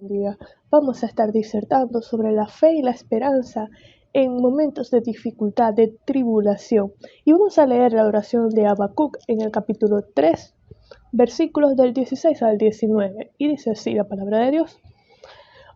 día vamos a estar disertando sobre la fe y la esperanza en momentos de dificultad, de tribulación. Y vamos a leer la oración de Habacuc en el capítulo 3, versículos del 16 al 19. Y dice así la palabra de Dios.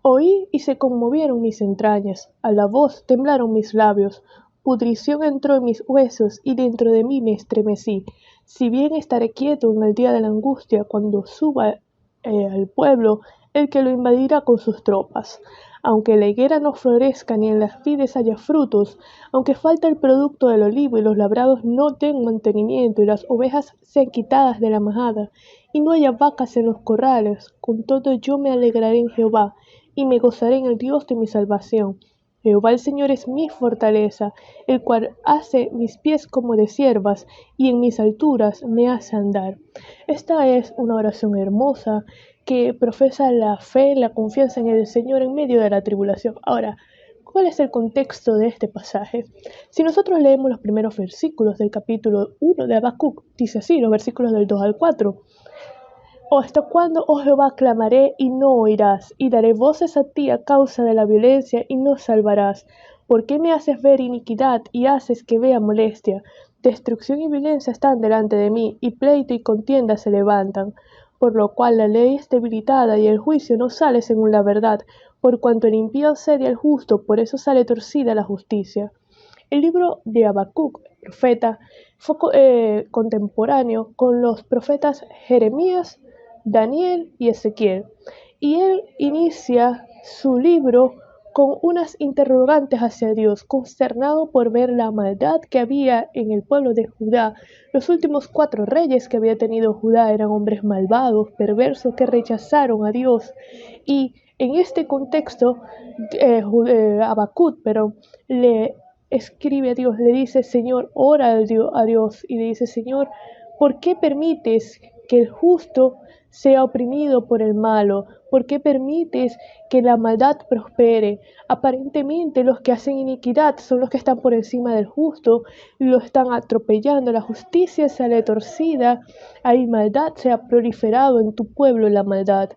Oí y se conmovieron mis entrañas, a la voz temblaron mis labios, pudrición entró en mis huesos y dentro de mí me estremecí. Si bien estaré quieto en el día de la angustia, cuando suba al pueblo, el que lo invadirá con sus tropas. Aunque la higuera no florezca ni en las vides haya frutos, aunque falte el producto del olivo y los labrados no den mantenimiento y las ovejas sean quitadas de la majada y no haya vacas en los corrales, con todo yo me alegraré en Jehová y me gozaré en el Dios de mi salvación. Jehová el Señor es mi fortaleza, el cual hace mis pies como de ciervas, y en mis alturas me hace andar. Esta es una oración hermosa que profesa la fe, la confianza en el Señor en medio de la tribulación. Ahora, ¿cuál es el contexto de este pasaje? Si nosotros leemos los primeros versículos del capítulo 1 de Habacuc, dice así, los versículos del 2 al 4. ¿Hasta cuándo, oh Jehová, clamaré y no oirás? Y daré voces a ti a causa de la violencia y no salvarás. ¿Por qué me haces ver iniquidad y haces que vea molestia? Destrucción y violencia están delante de mí, y pleito y contienda se levantan. Por lo cual la ley es debilitada y el juicio no sale según la verdad. Por cuanto el impío asedia al justo, por eso sale torcida la justicia. El libro de Habacuc, profeta, fue contemporáneo con los profetas Jeremías, Daniel y Ezequiel, y él inicia su libro con unas interrogantes hacia Dios, consternado por ver la maldad que había en el pueblo de Judá. Los últimos 4 reyes que había tenido Judá eran hombres malvados, perversos, que rechazaron a Dios. Y en este contexto, Habacuc, le escribe a Dios, le dice, Señor, ora a Dios, y le dice, Señor, ¿por qué permites que el justo sea oprimido por el malo? ¿Por qué permites que la maldad prospere? Aparentemente los que hacen iniquidad son los que están por encima del justo, lo están atropellando, la justicia sale torcida, hay maldad, se ha proliferado en tu pueblo la maldad.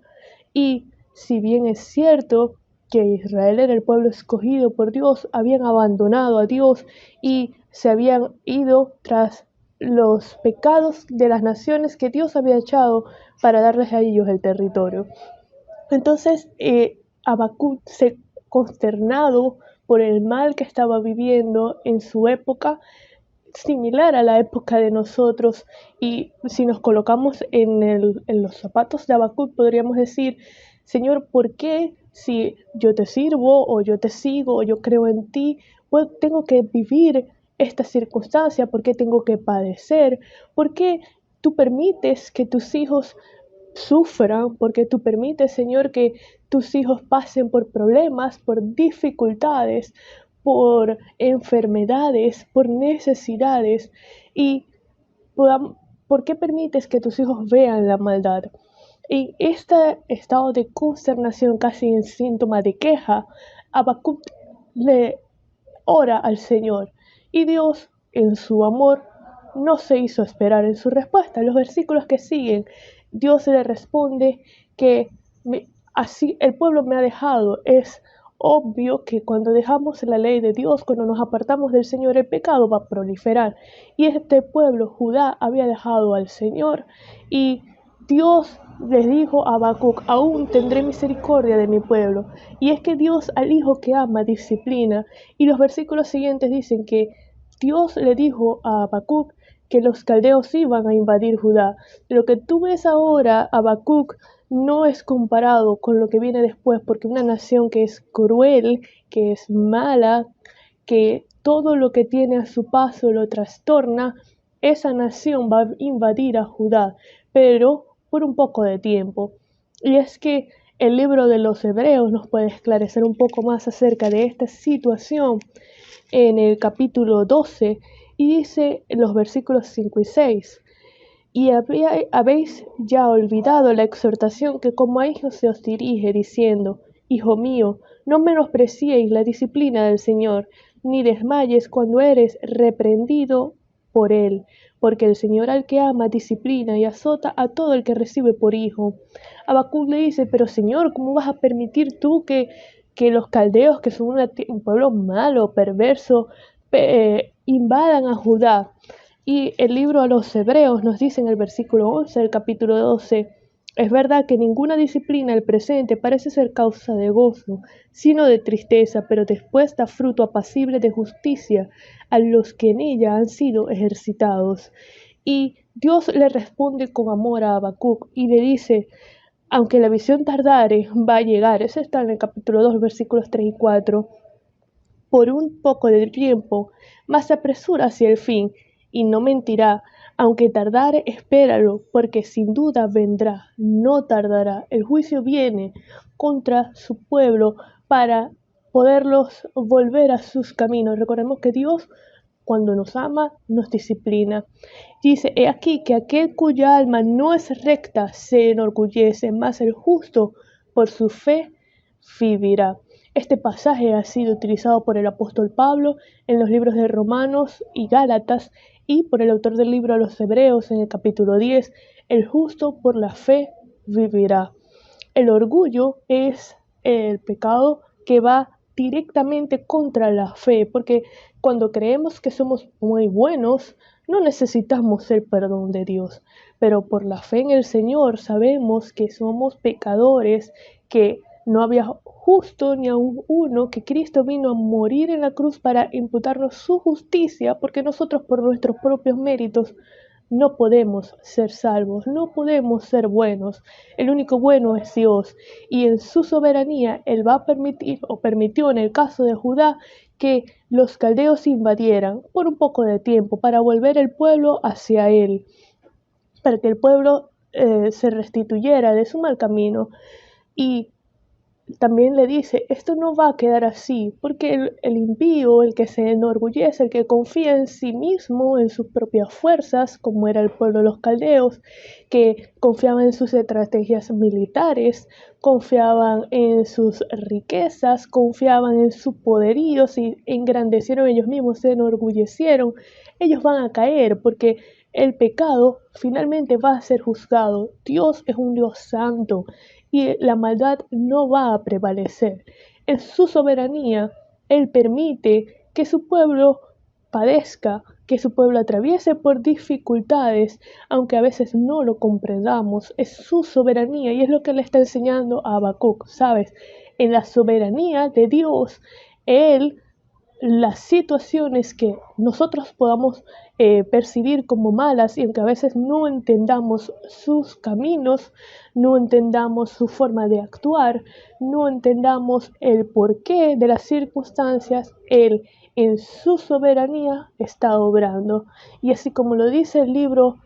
Y si bien es cierto que Israel era el pueblo escogido por Dios, habían abandonado a Dios y se habían ido tras los pecados de las naciones que Dios había echado para darles a ellos el territorio. Entonces, Habacuc se consternado por el mal que estaba viviendo en su época, similar a la época de nosotros, y si nos colocamos en los zapatos de Habacuc, podríamos decir, Señor, ¿por qué si yo te sirvo o yo te sigo o yo creo en ti, pues tengo que vivir esta circunstancia? ¿Por qué tengo que padecer? ¿Por qué tú permites que tus hijos sufran? ¿Por qué tú permites, Señor, que tus hijos pasen por problemas, por dificultades, por enfermedades, por necesidades? ¿Y por qué permites que tus hijos vean la maldad? En este estado de consternación, casi en síntoma de queja, Habacuc le ora al Señor, y Dios, en su amor, no se hizo esperar en su respuesta. Los versículos que siguen, Dios le responde que así el pueblo me ha dejado. Es obvio que cuando dejamos la ley de Dios, cuando nos apartamos del Señor, el pecado va a proliferar. Y este pueblo, Judá, había dejado al Señor, y Dios les dijo a Habacuc, aún tendré misericordia de mi pueblo. Y es que Dios al hijo que ama disciplina. Y los versículos siguientes dicen que Dios le dijo a Habacuc que los caldeos iban a invadir Judá. Lo que tú ves ahora, Habacuc, no es comparado con lo que viene después, porque una nación que es cruel, que es mala, que todo lo que tiene a su paso lo trastorna, esa nación va a invadir a Judá, pero por un poco de tiempo. Y es que el libro de los Hebreos nos puede esclarecer un poco más acerca de esta situación en el capítulo 12, y dice en los versículos 5 y 6, y habéis ya olvidado la exhortación que como a hijos se os dirige, diciendo, Hijo mío, no menospreciéis la disciplina del Señor, ni desmayes cuando eres reprendido por él, porque el Señor al que ama disciplina y azota a todo el que recibe por hijo. Habacuc le dice, pero Señor, ¿cómo vas a permitir tú que los caldeos, que son un pueblo malo, perverso, invadan a Judá? Y el libro a los Hebreos nos dice en el versículo 11 del capítulo 12, es verdad que ninguna disciplina del presente parece ser causa de gozo, sino de tristeza, pero después da fruto apacible de justicia a los que en ella han sido ejercitados. Y Dios le responde con amor a Habacuc y le dice, aunque la visión tardare, va a llegar. Eso está en el capítulo 2, versículos 3 y 4. Por un poco de tiempo, mas se apresura hacia el fin, y no mentirá. Aunque tardare, espéralo, porque sin duda vendrá, no tardará. El juicio viene contra su pueblo para poderlos volver a sus caminos. Recordemos que Dios, cuando nos ama, nos disciplina. Dice, he aquí que aquel cuya alma no es recta se enorgullece, mas el justo por su fe vivirá. Este pasaje ha sido utilizado por el apóstol Pablo en los libros de Romanos y Gálatas y por el autor del libro a los Hebreos en el capítulo 10, el justo por la fe vivirá. El orgullo es el pecado que va directamente contra la fe, porque cuando creemos que somos muy buenos, no necesitamos el perdón de Dios, pero por la fe en el Señor sabemos que somos pecadores, que no había justo ni aun uno, que Cristo vino a morir en la cruz para imputarnos su justicia, porque nosotros por nuestros propios méritos no podemos ser salvos, no podemos ser buenos. El único bueno es Dios, y en su soberanía Él va a permitir, o permitió en el caso de Judá, que los caldeos invadieran por un poco de tiempo para volver el pueblo hacia Él, para que el pueblo se restituyera de su mal camino. Y también le dice, esto no va a quedar así, porque el impío, el que se enorgullece, el que confía en sí mismo, en sus propias fuerzas, como era el pueblo de los caldeos, que confiaban en sus estrategias militares, confiaban en sus riquezas, confiaban en su poderío, y engrandecieron ellos mismos, se enorgullecieron, ellos van a caer, porque el pecado finalmente va a ser juzgado. Dios es un Dios santo y la maldad no va a prevalecer. En su soberanía, Él permite que su pueblo padezca, que su pueblo atraviese por dificultades, aunque a veces no lo comprendamos. Es su soberanía y es lo que le está enseñando a Habacuc, ¿sabes? En la soberanía de Dios, Él, las situaciones que nosotros podamos percibir como malas y aunque a veces no entendamos sus caminos, no entendamos su forma de actuar, no entendamos el porqué de las circunstancias, Él en su soberanía está obrando. Y así como lo dice el libro,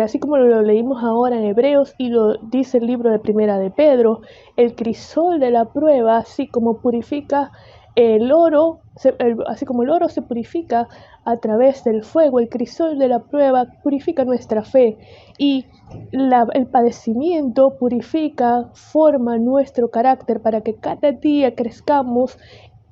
así como lo leímos ahora en Hebreos y lo dice el libro de Primera de Pedro, el crisol de la prueba, así como purifica el oro, así como el oro se purifica a través del fuego, el crisol de la prueba purifica nuestra fe y el padecimiento purifica, forma nuestro carácter para que cada día crezcamos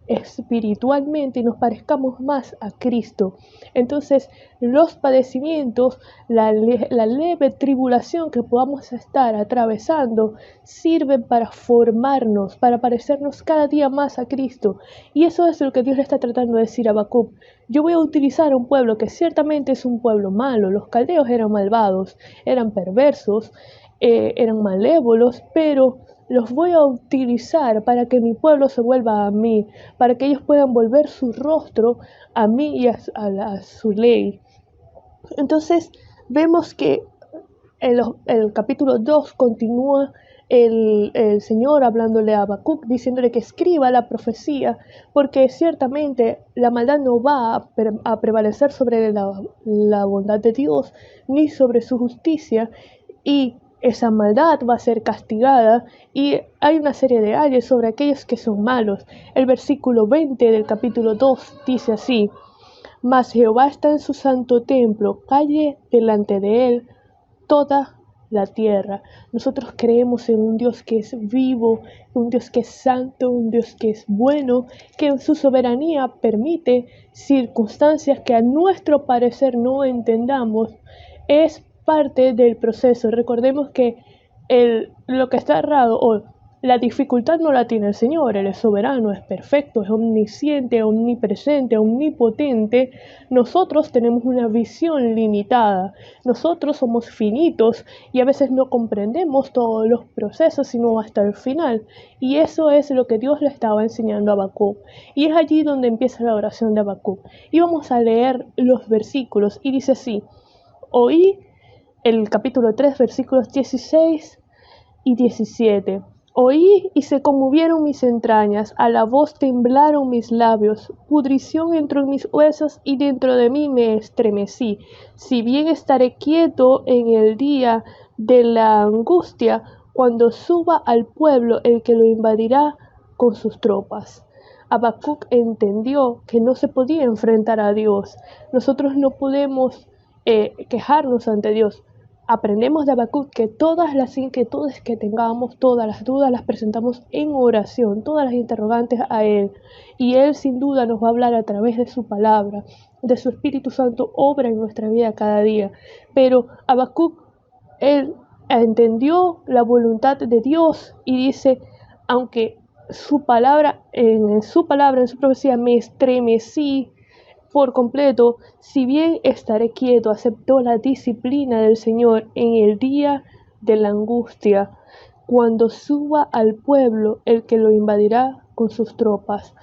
espiritualmente y nos parezcamos más a Cristo. Entonces, los padecimientos, la leve tribulación que podamos estar atravesando, sirven para formarnos, para parecernos cada día más a Cristo. Y eso es lo que Dios le está tratando de decir a Habacuc. Yo voy a utilizar a un pueblo que ciertamente es un pueblo malo. Los caldeos eran malvados, eran perversos, eran malévolos, pero los voy a utilizar para que mi pueblo se vuelva a mí, para que ellos puedan volver su rostro a mí y a su ley. Entonces vemos que el capítulo 2 continúa el Señor hablándole a Habacuc, diciéndole que escriba la profecía, porque ciertamente la maldad no va a prevalecer sobre la bondad de Dios, ni sobre su justicia, y esa maldad va a ser castigada y hay una serie de ayes sobre aquellos que son malos. El versículo 20 del capítulo 2 dice así, mas Jehová está en su santo templo, calle delante de él toda la tierra. Nosotros creemos en un Dios que es vivo, un Dios que es santo, un Dios que es bueno, que en su soberanía permite circunstancias que a nuestro parecer no entendamos. Es parte del proceso. Recordemos que lo que está errado o la dificultad no la tiene el Señor. Él es soberano, es perfecto, es omnisciente, omnipresente, omnipotente. Nosotros tenemos una visión limitada. Nosotros somos finitos y a veces no comprendemos todos los procesos sino hasta el final. Y eso es lo que Dios le estaba enseñando a Habacuc. Y es allí donde empieza la oración de Habacuc. Y vamos a leer los versículos y dice así: oí el capítulo 3, versículos 16 y 17. Oí y se conmovieron mis entrañas, a la voz temblaron mis labios, pudrición entró en mis huesos y dentro de mí me estremecí. Si bien estaré quieto en el día de la angustia, cuando suba al pueblo el que lo invadirá con sus tropas. Habacuc entendió que no se podía enfrentar a Dios. Nosotros no podemos quejarnos ante Dios. Aprendemos de Habacuc que todas las inquietudes que tengamos, todas las dudas las presentamos en oración, todas las interrogantes a Él. Y Él sin duda nos va a hablar a través de su palabra, de su Espíritu Santo, obra en nuestra vida cada día. Pero Habacuc, él entendió la voluntad de Dios y dice, aunque en su profecía, me estremecí por completo, si bien estaré quieto, aceptó la disciplina del Señor en el día de la angustia, cuando suba al pueblo el que lo invadirá con sus tropas.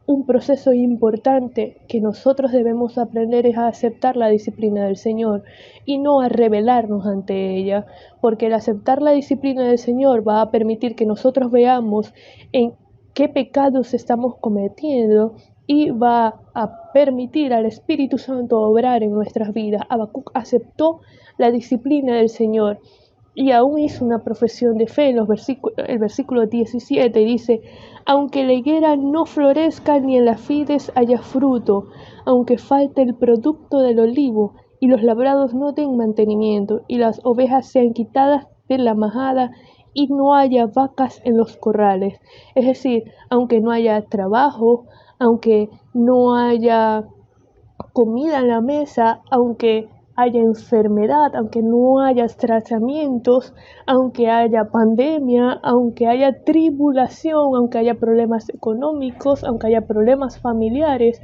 Un proceso importante que nosotros debemos aprender es a aceptar la disciplina del Señor y no a rebelarnos ante ella, porque el aceptar la disciplina del Señor va a permitir que nosotros veamos en qué pecados estamos cometiendo y va a permitir al Espíritu Santo obrar en nuestras vidas. Habacuc aceptó la disciplina del Señor y aún hizo una profesión de fe. El versículo 17 dice: aunque la higuera no florezca ni en las fides haya fruto, aunque falte el producto del olivo y los labrados no den mantenimiento y las ovejas sean quitadas de la majada y no haya vacas en los corrales. Es decir, aunque no haya trabajo, aunque no haya comida en la mesa, aunque haya enfermedad, aunque no haya tratamientos, aunque haya pandemia, aunque haya tribulación, aunque haya problemas económicos, aunque haya problemas familiares,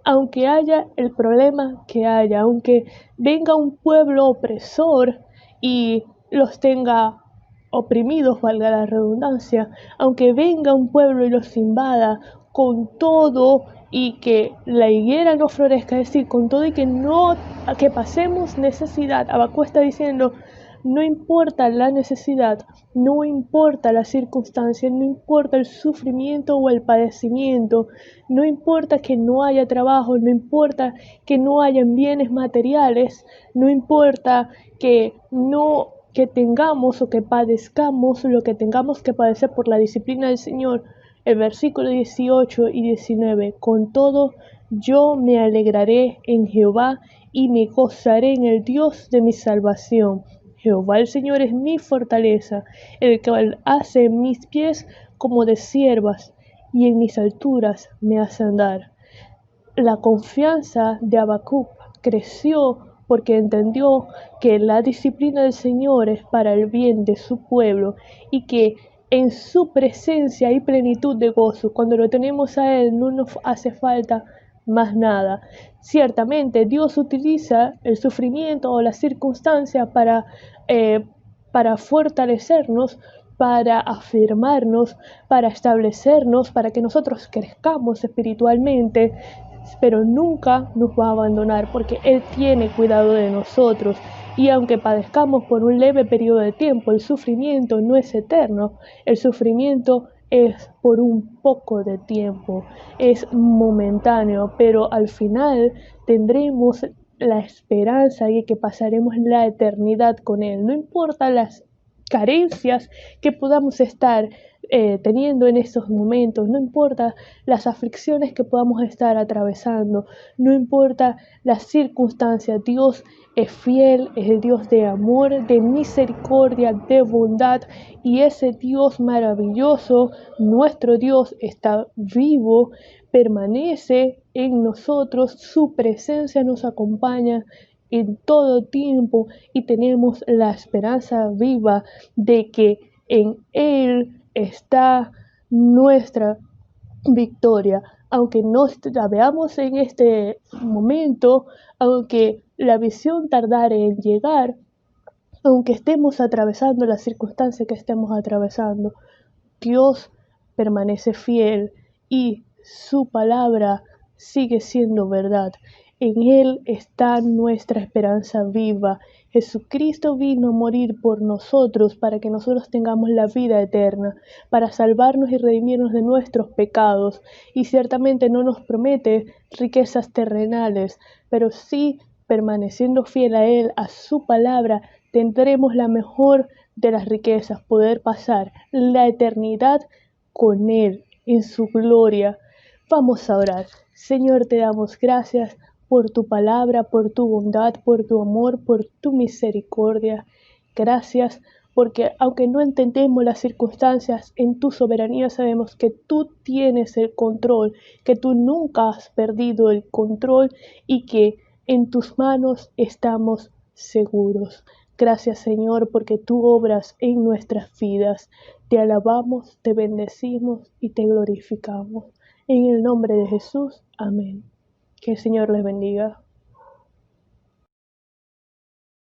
aunque haya el problema que haya, aunque venga un pueblo opresor y los tenga oprimidos, valga la redundancia, aunque venga un pueblo y los invada con todo y que la higuera no florezca, es decir, con todo y que pasemos necesidad. Habacuc está diciendo, no importa la necesidad, no importa la circunstancia, no importa el sufrimiento o el padecimiento, no importa que no haya trabajo, no importa que no hayan bienes materiales, no importa que tengamos o que padezcamos lo que tengamos que padecer por la disciplina del Señor. El versículo 18 y 19, con todo yo me alegraré en Jehová y me gozaré en el Dios de mi salvación. Jehová el Señor es mi fortaleza, el que hace mis pies como de ciervas y en mis alturas me hace andar. La confianza de Habacuc creció porque entendió que la disciplina del Señor es para el bien de su pueblo y que en su presencia hay plenitud de gozo. Cuando lo tenemos a Él no nos hace falta más nada. Ciertamente Dios utiliza el sufrimiento o la circunstancia para fortalecernos, para afirmarnos, para establecernos, para que nosotros crezcamos espiritualmente, pero nunca nos va a abandonar porque Él tiene cuidado de nosotros. Y aunque padezcamos por un leve periodo de tiempo, el sufrimiento no es eterno, el sufrimiento es por un poco de tiempo, es momentáneo, pero al final tendremos la esperanza de que pasaremos la eternidad con Él. No importa las carencias que podamos estar teniendo en estos momentos, no importa las aflicciones que podamos estar atravesando, no importa las circunstancias, Dios es fiel, es el Dios de amor, de misericordia, de bondad, y ese Dios maravilloso, nuestro Dios, está vivo, permanece en nosotros, su presencia nos acompaña en todo tiempo y tenemos la esperanza viva de que en Él está nuestra victoria. Aunque no la veamos en este momento, aunque la visión tardare en llegar, aunque estemos atravesando la circunstancia que estemos atravesando, Dios permanece fiel y su palabra sigue siendo verdad. En Él está nuestra esperanza viva. Jesucristo vino a morir por nosotros para que nosotros tengamos la vida eterna, para salvarnos y redimirnos de nuestros pecados. Y ciertamente no nos promete riquezas terrenales, pero sí, permaneciendo fiel a Él, a su palabra, tendremos la mejor de las riquezas, poder pasar la eternidad con Él en su gloria. Vamos a orar. Señor, te damos gracias por tu palabra, por tu bondad, por tu amor, por tu misericordia. Gracias porque aunque no entendemos las circunstancias, en tu soberanía sabemos que tú tienes el control, que tú nunca has perdido el control y que en tus manos estamos seguros. Gracias, Señor, porque tú obras en nuestras vidas. Te alabamos, te bendecimos y te glorificamos. En el nombre de Jesús, amén. Que el Señor les bendiga.